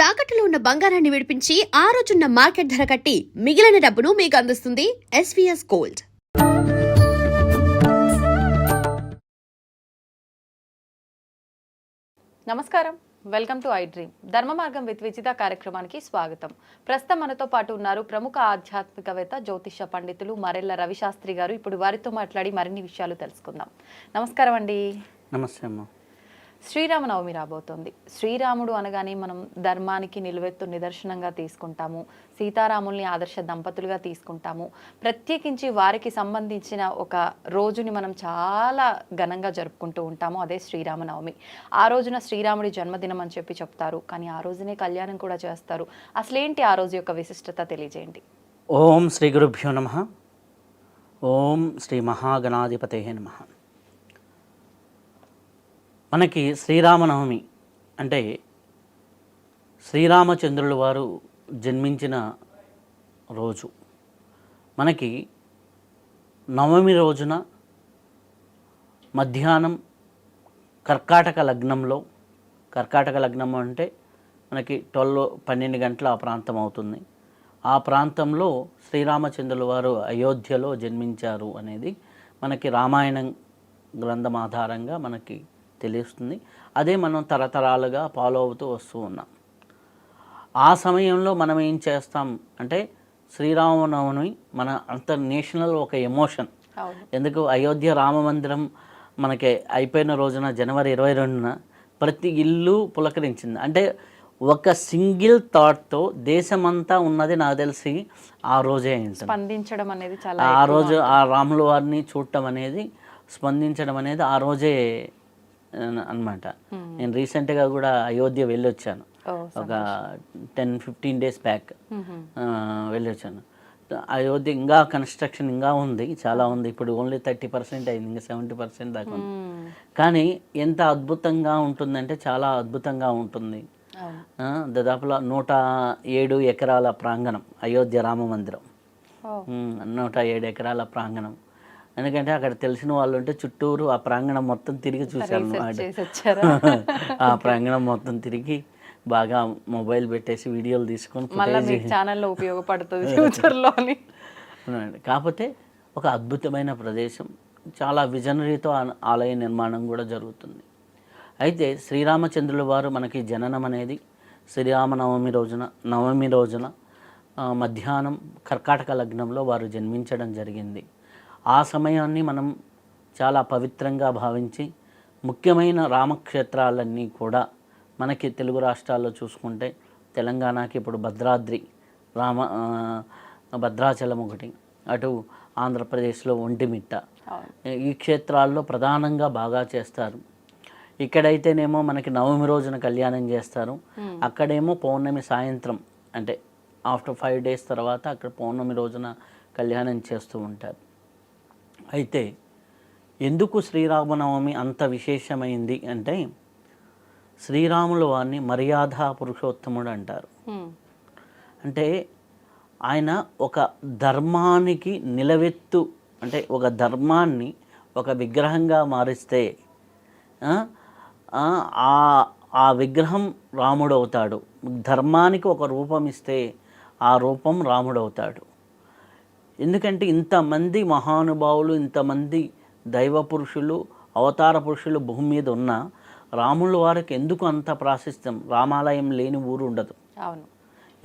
తాకట్టులో ఉన్న బంగారాన్ని విడిపించి ఆ రోజున్న మార్కెట్ ధర కట్టి మిగిలిన డబ్బును మీకు అందిస్తుంది ఎస్వీఎస్ గోల్డ్. నమస్కారం, వెల్కమ్ టు ఐ డ్రీమ్. ధర్మ మార్గం విత్ విజిత కార్యక్రమానికి స్వాగతం. ప్రస్తుతం మనతో పాటు ఉన్నారు ప్రముఖ ఆధ్యాత్మికవేత్త, జ్యోతిష పండితులు మరెల్ల రవిశాస్త్రి గారు. ఇప్పుడు వారితో మాట్లాడి మరిన్ని విషయాలు తెలుసుకుందాం. నమస్కారం అండి. నమస్తే అమ్మ. శ్రీరామనవమి రాబోతోంది. శ్రీరాముడు అనగానే మనం ధర్మానికి నిలువెత్తు నిదర్శనంగా తీసుకుంటాము, సీతారాముల్ని ఆదర్శ దంపతులుగా తీసుకుంటాము. ప్రత్యేకించి వారికి సంబంధించిన ఒక రోజుని మనం చాలా ఘనంగా జరుపుకుంటూ ఉంటాము, అదే శ్రీరామనవమి. ఆ రోజున శ్రీరాముడి జన్మదినం అని చెప్పి చెప్తారు, కానీ ఆ రోజునే కళ్యాణం కూడా చేస్తారు. అసలేంటి ఆ రోజు యొక్క విశిష్టత తెలియజేయండి. ఓం శ్రీ గురుభ్యో నమః. ఓం శ్రీ మహాగణాధిపతయే నమః. మనకి శ్రీరామనవమి అంటే శ్రీరామచంద్రుల వారు జన్మించిన రోజు. మనకి నవమి రోజున మధ్యాహ్నం కర్కాటక లగ్నంలో, కర్కాటక లగ్నం అంటే మనకి 12 గంటల ఆ ప్రాంతం అవుతుంది. ఆ ప్రాంతంలో శ్రీరామచంద్రుల వారు అయోధ్యలో జన్మించారు అనేది మనకి రామాయణం గ్రంథం ఆధారంగా మనకి తెలుస్తుంది. అదే మనం తరతరాలుగా ఫాలో అవుతూ వస్తూ ఉన్నాం. ఆ సమయంలో మనం ఏం చేస్తాం అంటే శ్రీరామనవమి మన నేషనల్ ఒక ఎమోషన్. ఎందుకు అయోధ్య రామ మందిరం మనకి అయిపోయిన రోజున జనవరి 22న ప్రతి ఇల్లు పులకరించింది. అంటే ఒక సింగిల్ థాట్తో దేశమంతా ఉన్నది నాకు తెలిసి ఆ రోజే స్పందించడం అనేది చాలా, ఆ రోజు ఆ రాముల వారిని చూడటం అనేది, స్పందించడం అనేది ఆ రోజే అన్నమాట. నేను రీసెంట్గా కూడా అయోధ్య వెళ్ళొచ్చాను, ఒక 10-15 డేస్ బ్యాక్ వెళ్ళొచ్చాను. అయోధ్య ఇంకా కన్స్ట్రక్షన్ ఇంకా ఉంది, చాలా ఉంది. ఇప్పుడు ఓన్లీ 30% అయింది, ఇంకా 70% దాకా ఉంది. కానీ ఎంత అద్భుతంగా ఉంటుందంటే చాలా అద్భుతంగా ఉంటుంది. దాదాపులో 107 ఎకరాల ప్రాంగణం అయోధ్య రామ మందిరం. 107 ఎకరాల ప్రాంగణం. ఎందుకంటే అక్కడ తెలిసిన వాళ్ళు ఉంటే చుట్టూరు ఆ ప్రాంగణం మొత్తం తిరిగి చూశాను అన్నమాట. ఆ ప్రాంగణం మొత్తం తిరిగి బాగా మొబైల్ పెట్టేసి వీడియోలు తీసుకొని ఛానల్లో ఉపయోగపడుతుంది ఫ్యూచర్లో అని. కాకపోతే ఒక అద్భుతమైన ప్రదేశం, చాలా విజనరీతో ఆలయ నిర్మాణం కూడా జరుగుతుంది. అయితే శ్రీరామచంద్రుల వారు మనకి జననం అనేది శ్రీరామనవమి రోజున మధ్యాహ్నం కర్కాటక లగ్నంలో వారు జన్మించడం జరిగింది. ఆ సమయాన్ని మనం చాలా పవిత్రంగా భావించి ముఖ్యమైన రామక్షేత్రాలన్నీ కూడా మనకి తెలుగు రాష్ట్రాల్లో చూసుకుంటే తెలంగాణకి ఇప్పుడు భద్రాచలం ఒకటి, అటు ఆంధ్రప్రదేశ్లో ఒంటిమిట్ట, ఈ క్షేత్రాల్లో ప్రధానంగా బాగా చేస్తారు. ఇక్కడైతేనేమో మనకి నవమి రోజున కళ్యాణం చేస్తారు, అక్కడేమో పౌర్ణమి సాయంత్రం అంటే ఆఫ్టర్ 5 డేస్ తర్వాత అక్కడ పౌర్ణమి రోజున కళ్యాణం చేస్తూ ఉంటారు. అయితే ఎందుకు శ్రీరామనవమి అంత విశేషమైంది అంటే శ్రీరాముల వారిని మర్యాద పురుషోత్తముడు అంటారు. అంటే ఆయన ఒక ధర్మానికి నిలవెత్తు, అంటే ఒక ధర్మాన్ని ఒక విగ్రహంగా మారిస్తే ఆ విగ్రహం రాముడు అవుతాడు. ధర్మానికి ఒక రూపం ఇస్తే ఆ రూపం రాముడు అవుతాడు. ఎందుకంటే ఇంతమంది మహానుభావులు, ఇంతమంది దైవ పురుషులు, అవతార పురుషులు భూమి మీద ఉన్న రాముల వారికి ఎందుకు అంత ప్రాశస్త్యం? రామాలయం లేని ఊరు ఉండదు. అవును.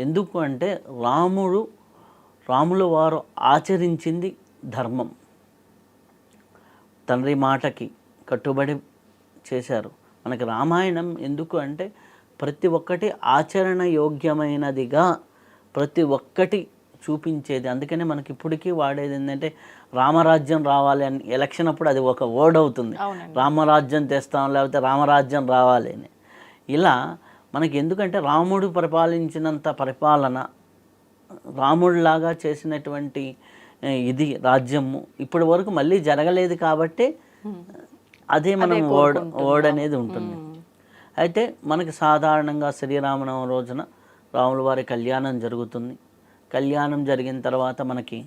ఎందుకు అంటే రాముల వారు ఆచరించింది ధర్మం, తండ్రి మాటకి కట్టుబడి చేశారు. మనకి రామాయణం ఎందుకు అంటే ప్రతి ఒక్కటి ఆచరణ యోగ్యమైనదిగా ప్రతి ఒక్కటి చూపించేది. అందుకనే మనకి ఇప్పటికీ వాడేది ఏంటంటే రామరాజ్యం రావాలి అని. ఎలక్షన్ అప్పుడు అది ఒక వర్డ్ అవుతుంది, రామరాజ్యం తెస్తాం, లేకపోతే రామరాజ్యం రావాలి అని. ఇలా మనకి ఎందుకంటే రాముడు పరిపాలించినంత పరిపాలన, రాముడిలాగా చేసినటువంటి ఇది రాజ్యము ఇప్పటి వరకు మళ్ళీ జరగలేదు. కాబట్టి అదే మనం వర్డ్ అనేది ఉంటుంది. అయితే మనకి సాధారణంగా శ్రీరామనవమి రోజున రాముల వారి కళ్యాణం జరుగుతుంది. కళ్యాణం జరిగిన తర్వాత మనకి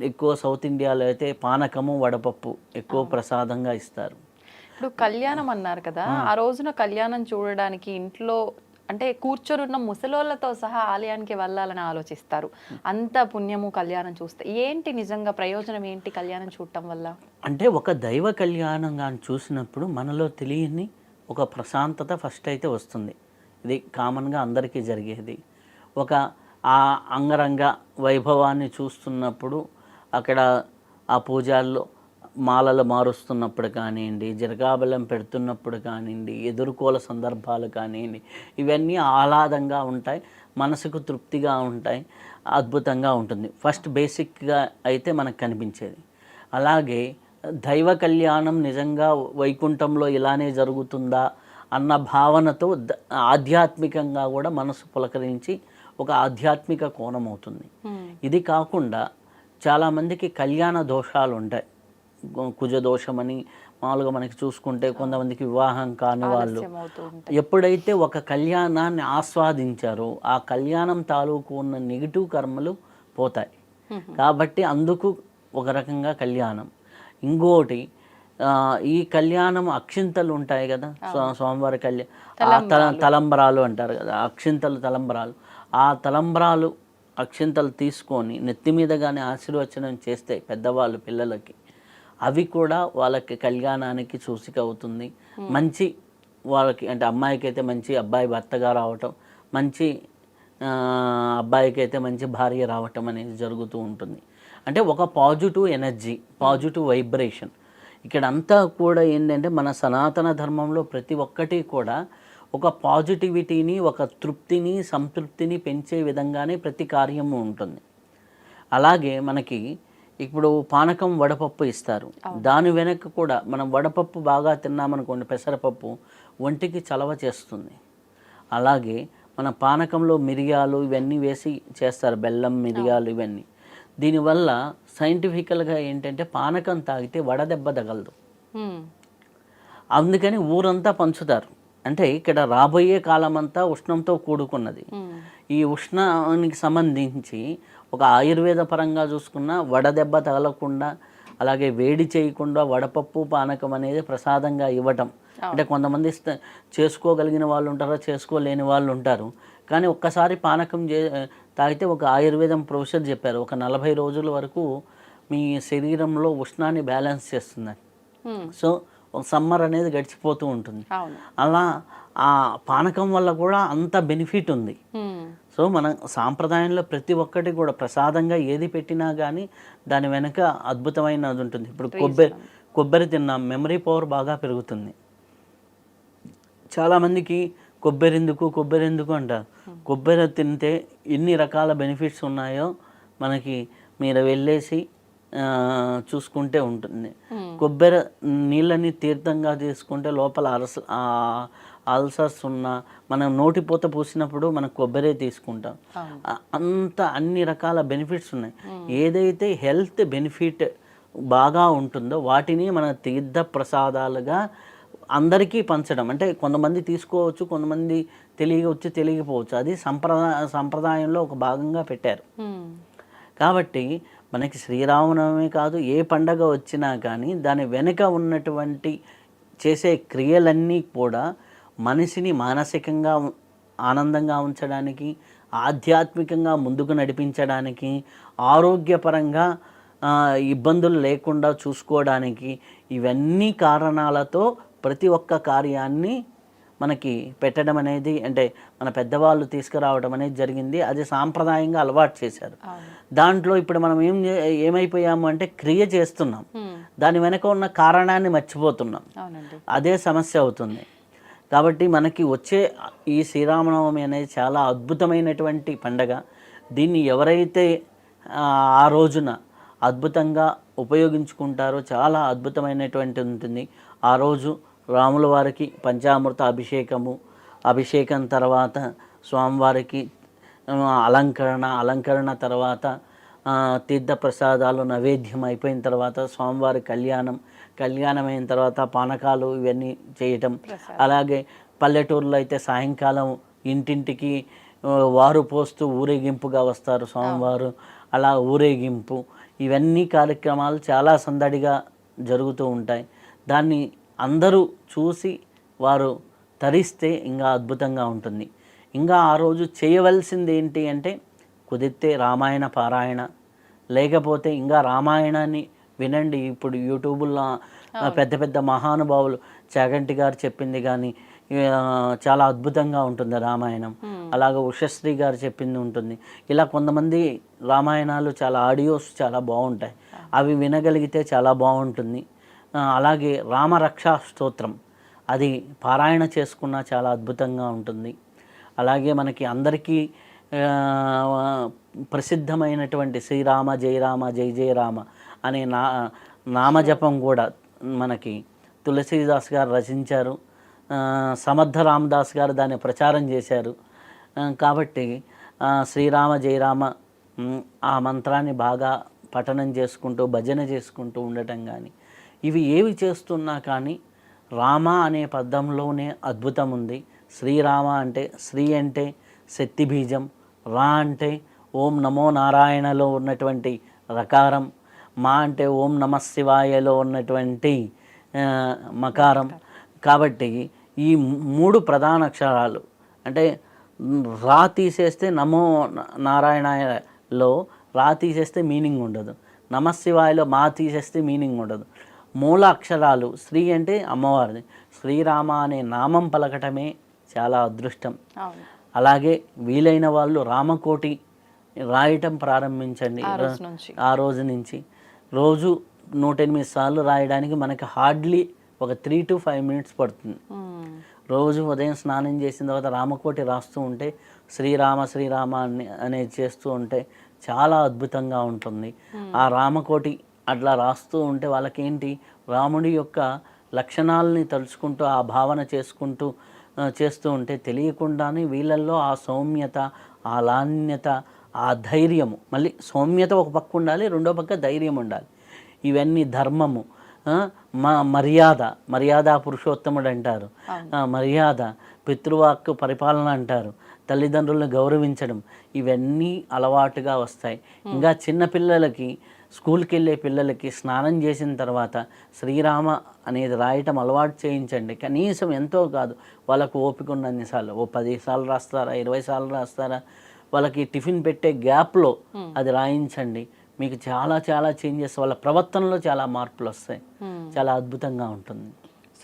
ఎక్కువ సౌత్ ఇండియాలో అయితే పానకము, వడపప్పు ఎక్కువ ప్రసాదంగా ఇస్తారు. ఇప్పుడు కళ్యాణం అన్నారు కదా, ఆ రోజున కళ్యాణం చూడడానికి ఇంట్లో అంటే కూర్చొని ఉన్న ముసలోళ్ళతో సహా ఆలయానికి వెళ్ళాలని ఆలోచిస్తారు. అంత పుణ్యము కళ్యాణం చూస్తే ఏంటి నిజంగా ప్రయోజనం ఏంటి కళ్యాణం చూడటం వల్ల? అంటే ఒక దైవ కళ్యాణం కానీ చూసినప్పుడు మనలో తెలియని ఒక ప్రశాంతత ఫస్ట్ అయితే వస్తుంది. ఇది కామన్గా అందరికీ జరిగేది. ఒక ఆ అంగరంగ వైభవాన్ని చూస్తున్నప్పుడు అక్కడ ఆ పూజల్లో మాలలు మారుస్తున్నప్పుడు కానివ్వండి, జరగాబలం పెడుతున్నప్పుడు కానివ్వండి, ఎదుర్కోల సందర్భాలు కానివ్వండి, ఇవన్నీ ఆహ్లాదంగా ఉంటాయి, మనసుకు తృప్తిగా ఉంటాయి, అద్భుతంగా ఉంటుంది. ఫస్ట్ బేసిక్గా అయితే మనకు కనిపించేది. అలాగే దైవ కళ్యాణం నిజంగా వైకుంఠంలో ఇలానే జరుగుతుందా అన్న భావనతో ఆధ్యాత్మికంగా కూడా మనసు పులకరించి ఒక ఆధ్యాత్మిక కోణం అవుతుంది. ఇది కాకుండా చాలామందికి కళ్యాణ దోషాలు ఉంటాయి. కుజ దోషమని మామూలుగా మనకి చూసుకుంటే కొంతమందికి వివాహం కాని వాళ్ళు ఎప్పుడైతే ఒక కళ్యాణాన్ని ఆస్వాదించారో ఆ కళ్యాణం తాలూకు ఉన్న నెగిటివ్ కర్మలు పోతాయి. కాబట్టి అందుకు ఒక రకంగా కళ్యాణం. ఇంకోటి ఈ కళ్యాణం అక్షింతలు ఉంటాయి కదా, స్వామివారి తలంబరాలు అంటారు కదా, అక్షింతలు తలంబరాలు. ఆ తలంబరాలు అక్షింతలు తీసుకొని నెత్తి మీద కానీ ఆశీర్వచనం చేస్తే పెద్దవాళ్ళు పిల్లలకి, అవి కూడా వాళ్ళకి కళ్యాణానికి సూచిక అవుతుంది. మంచి వాళ్ళకి అంటే అమ్మాయికి అయితే మంచి అబ్బాయి భర్తగా రావటం, మంచి అబ్బాయికి అయితే మంచి భార్య రావటం అనేది జరుగుతూ ఉంటుంది. అంటే ఒక పాజిటివ్ ఎనర్జీ, పాజిటివ్ వైబ్రేషన్. ఇక్కడ అంతా కూడా ఏంటంటే మన సనాతన ధర్మంలో ప్రతి ఒక్కటి కూడా ఒక పాజిటివిటీని, ఒక తృప్తిని, సంతృప్తిని పెంచే విధంగానే ప్రతి కార్యము ఉంటుంది. అలాగే మనకి ఇప్పుడు పానకం వడపప్పు ఇస్తారు. దాని వెనక కూడా మనం వడపప్పు బాగా తిన్నామనుకోండి, పెసరపప్పు ఒంటికి చలవ చేస్తుంది. అలాగే మన పానకంలో మిరియాలు ఇవన్నీ వేసి చేస్తారు, బెల్లం, మిరియాలు ఇవన్నీ. దీనివల్ల సైంటిఫికల్గా ఏంటంటే పానకం తాగితే వడదెబ్బ తగలదు. అందుకని ఊరంతా పంచుతారు. అంటే ఇక్కడ రాబోయే కాలం అంతా ఉష్ణంతో కూడుకున్నది. ఈ ఉష్ణానికి సంబంధించి ఒక ఆయుర్వేద పరంగా చూసుకున్న వడదెబ్బ తగలకుండా, అలాగే వేడి చేయకుండా వడపప్పు పానకం అనేది ప్రసాదంగా ఇవ్వటం. అంటే కొంతమంది చేసుకోగలిగిన వాళ్ళు ఉంటారు, చేసుకోలేని వాళ్ళు ఉంటారు. కానీ ఒక్కసారి పానకం తాగితే ఒక ఆయుర్వేదం ప్రొఫెసర్ చెప్పారు, ఒక 40 రోజుల వరకు మీ శరీరంలో ఉష్ణాన్ని బ్యాలెన్స్ చేస్తుందని. సో ఒక సమ్మర్ అనేది గడిచిపోతూ ఉంటుంది. అలా ఆ పానకం వల్ల కూడా అంత బెనిఫిట్ ఉంది. సో మన సాంప్రదాయంలో ప్రతి ఒక్కటి కూడా ప్రసాదంగా ఏది పెట్టినా కానీ దాని వెనక అద్భుతమైనది ఉంటుంది. ఇప్పుడు కొబ్బరి తిన్నాం, మెమరీ పవర్ బాగా పెరుగుతుంది. చాలామందికి కొబ్బరి ఎందుకు అంటారు. కొబ్బరి తింటే ఎన్ని రకాల బెనిఫిట్స్ ఉన్నాయో మనకి మీరు వెళ్ళేసి చూసుకుంటే ఉంటుంది. కొబ్బరి నీళ్ళని తీర్థంగా తీసుకుంటే లోపల అల్సర్స్ ఉన్నా మనం నోటిపూత పూసినప్పుడు మనం కొబ్బరే తీసుకుంటాం. అన్ని రకాల బెనిఫిట్స్ ఉన్నాయి. ఏదైతే హెల్త్ బెనిఫిట్ బాగా ఉంటుందో వాటిని మన తీర్థ ప్రసాదాలుగా అందరికీ పంచడం. అంటే కొంతమంది తీసుకోవచ్చు, కొంతమంది తెలియకపోవచ్చు. అది సంప్రదాయంలో ఒక భాగంగా పెట్టారు. కాబట్టి మనకి శ్రీరామనవమి కాదు, ఏ పండగ వచ్చినా కానీ దాని వెనుక ఉన్నటువంటి చేసే క్రియలన్నీ కూడా మనిషిని మానసికంగా ఆనందంగా ఉంచడానికి, ఆధ్యాత్మికంగా ముందుకు నడిపించడానికి, ఆరోగ్యపరంగా ఇబ్బందులు లేకుండా చూసుకోవడానికి, ఇవన్నీ కారణాలతో ప్రతి ఒక్క కార్యాన్ని మనకి పెట్టడం అనేది, అంటే మన పెద్దవాళ్ళు తీసుకురావడం అనేది జరిగింది. అది సాంప్రదాయంగా అలవాటు చేశారు. దాంట్లో ఇప్పుడు మనం ఏమైపోయాము అంటే క్రియ చేస్తున్నాం, దాని వెనక ఉన్న కారణాన్ని మర్చిపోతున్నాం. అదే సమస్య అవుతుంది. కాబట్టి మనకి వచ్చే ఈ శ్రీరామనవమి అనేది చాలా అద్భుతమైనటువంటి పండగ. దీన్ని ఎవరైతే ఆ రోజున అద్భుతంగా ఉపయోగించుకుంటారో చాలా అద్భుతమైనటువంటి ఉంటుంది. ఆ రోజు రాముల వారికి పంచామృత అభిషేకం తర్వాత స్వామివారికి అలంకరణ తర్వాత తీర్థప్రసాదాలు నైవేద్యం అయిపోయిన తర్వాత స్వామివారి కళ్యాణం అయిన తర్వాత పానకాలు ఇవన్నీ చేయటం. అలాగే పల్లెటూరులో అయితే సాయంకాలం ఇంటింటికి వారు పోస్తూ ఊరేగింపుగా వస్తారు స్వామివారు. అలా ఊరేగింపు, ఇవన్నీ కార్యక్రమాలు చాలా సందడిగా జరుగుతూ ఉంటాయి. దాన్ని అందరూ చూసి వారు తరిస్తే ఇంకా అద్భుతంగా ఉంటుంది. ఇంకా ఆ రోజు చేయవలసింది ఏంటి అంటే కుదిరితే రామాయణ పారాయణ, లేకపోతే ఇంకా రామాయణాన్ని వినండి. ఇప్పుడు యూట్యూబ్లో పెద్ద పెద్ద మహానుభావులు చాగంటి గారు చెప్పింది కానీ చాలా అద్భుతంగా ఉంటుంది రామాయణం. అలాగే ఉషశ్రీ గారు చెప్పింది ఉంటుంది. ఇలా కొంతమంది రామాయణాలు చాలా ఆడియోస్ చాలా బాగుంటాయి, అవి వినగలిగితే చాలా బాగుంటుంది. అలాగే రామరక్షా స్తోత్రం అది పారాయణ చేసుకున్నా చాలా అద్భుతంగా ఉంటుంది. అలాగే మనకి అందరికీ ప్రసిద్ధమైనటువంటి శ్రీరామ జయ రామ జయ జయ రామ అనే నామజపం కూడా మనకి తులసీదాస్ గారు రచించారు. సమర్థ రామదాస్ గారు దాన్ని ప్రచారం చేశారు. కాబట్టి శ్రీరామ జయరామ ఆ మంత్రాన్ని బాగా పఠనం చేసుకుంటూ భజన చేసుకుంటూ ఉండటం కానీ, ఇవి ఏవి చేస్తున్నా కానీ రామ అనే పదంలోనే అద్భుతం ఉంది. శ్రీరామ అంటే శ్రీ అంటే శక్తి బీజం, రా అంటే ఓం నమో నారాయణలో ఉన్నటువంటి రకారం, మా అంటే ఓం నమ శివాయలో ఉన్నటువంటి మకారం. కాబట్టి ఈ 3 ప్రధాన అక్షరాలు అంటే రా తీసేస్తే నమో నారాయణలో రా తీసేస్తే మీనింగ్ ఉండదు, నమశివాయలో మా తీసేస్తే మీనింగ్ ఉండదు. మూల అక్షరాలు శ్రీ అంటే అమ్మవారిది, శ్రీరామ అనే నామం పలకటమే చాలా అదృష్టం. అలాగే వీలైన వాళ్ళు రామకోటి రాయటం ప్రారంభించండి. ఆ రోజు నుంచి రోజు 108 సార్లు రాయడానికి మనకి హార్డ్లీ ఒక 3 to 5 minutes పడుతుంది. రోజు ఉదయం స్నానం చేసిన తర్వాత రామకోటి రాస్తూ ఉంటే శ్రీరామ శ్రీరామ అనేది చేస్తూ ఉంటే చాలా అద్భుతంగా ఉంటుంది. ఆ రామకోటి అట్లా రాస్తూ ఉంటే వాళ్ళకేంటి రాముడి యొక్క లక్షణాలని తలుచుకుంటూ ఆ భావన చేసుకుంటూ చేస్తూ ఉంటే తెలియకుండానే వీళ్ళల్లో ఆ సౌమ్యత, ఆ లాన్యత, ఆ ధైర్యము, మళ్ళీ సౌమ్యత ఒక పక్క ఉండాలి, రెండో పక్క ధైర్యం ఉండాలి. ఇవన్నీ ధర్మము, మర్యాద పురుషోత్తముడు అంటారు, మర్యాద పితృవాక్కు పరిపాలన అంటారు, తల్లిదండ్రులను గౌరవించడం, ఇవన్నీ అలవాటుగా వస్తాయి. ఇంకా చిన్నపిల్లలకి స్కూల్కి వెళ్ళే పిల్లలకి స్నానం చేసిన తర్వాత శ్రీరామ అనేది రాయటం అలవాటు చేయించండి. కనీసం ఎంతో కాదు, వాళ్ళకు ఓపిక ఉన్నన్నిసార్లు, ఓ 10 సార్లు రాస్తారా, 20 సార్లు రాస్తారా, వాళ్ళకి టిఫిన్ పెట్టే గ్యాప్లో అది రాయించండి. మీకు చాలా చాలా చేంజెస్, వాళ్ళ ప్రవర్తనలో చాలా మార్పులు వస్తాయి. చాలా అద్భుతంగా ఉంటుంది.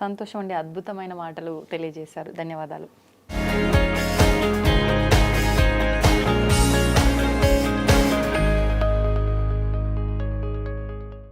సంతోషం అండి, అద్భుతమైన మాటలు తెలియజేశారు. ధన్యవాదాలు.